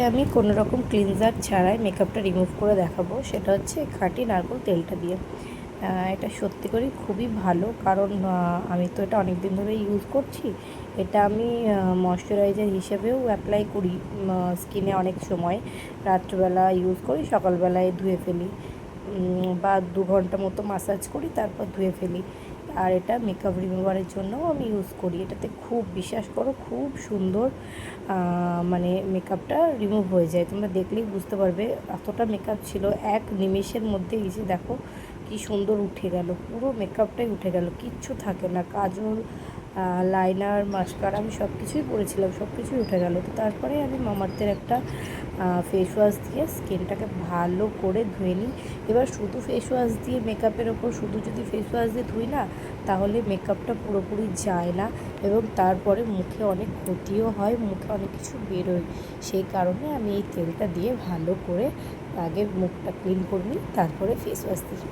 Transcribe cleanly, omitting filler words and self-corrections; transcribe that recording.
আমি কোনো রকম ক্লিনজার ছাড়াই মেকআপটা রিমুভ করে দেখাবো। সেটা হচ্ছে খাঁটি নারকেল তেলটা দিয়ে। এটা সত্যি করেই খুবই ভালো, কারণ আমি তো এটা অনেক দিন ধরে ইউজ করছি। এটা আমি ময়শ্চারাইজার হিসেবেও অ্যাপ্লাই করি স্কিনে। অনেক সময় রাত্রিবেলা ইউজ করি, সকালবেলায় ধুয়ে ফেলি, বা 2 ঘন্টা মতো মাসাজ করি, তারপর ধুয়ে ফেলি। আর এটা মেকআপ রিমুভারের জন্যও আমি ইউজ করি। এটাতে খুব, বিশ্বাস করো, খুব সুন্দর মানে মেকআপটা রিমুভ হয়ে যায়। তোমরা দেখলেই বুঝতে পারবে এতটা মেকআপ ছিল, এক নিমেষের মধ্যে এই যে দেখো কি সুন্দর উঠে গেল, পুরো মেকআপটাই উঠে গেল, কিচ্ছু থাকে না। কাজল, লাইনার, মাস্কারা আমি সব কিছুই পরেছিলাম, সব কিছুই উঠে গেল। তো তারপরে আমি মামাআর্থের একটা ফেস ওয়াশ দিয়ে স্কিনটাকে ভালো করে ধুয়ে নিই। এবার শুধু ফেস ওয়াশ দিয়ে মেকআপের ওপর শুধু যদি ফেস ওয়াশ দিয়ে ধুই না, তাহলে মেকআপটা পুরোপুরি যায় না, এবং তারপরে মুখে অনেক ক্ষতিও হয়, মুখে অনেক কিছু বেরোয়। সেই কারণে আমি এই তেলটা দিয়ে ভালো করে আগে মুখটা ক্লিন করে নিই, তারপরে ফেস ওয়াশ দিই।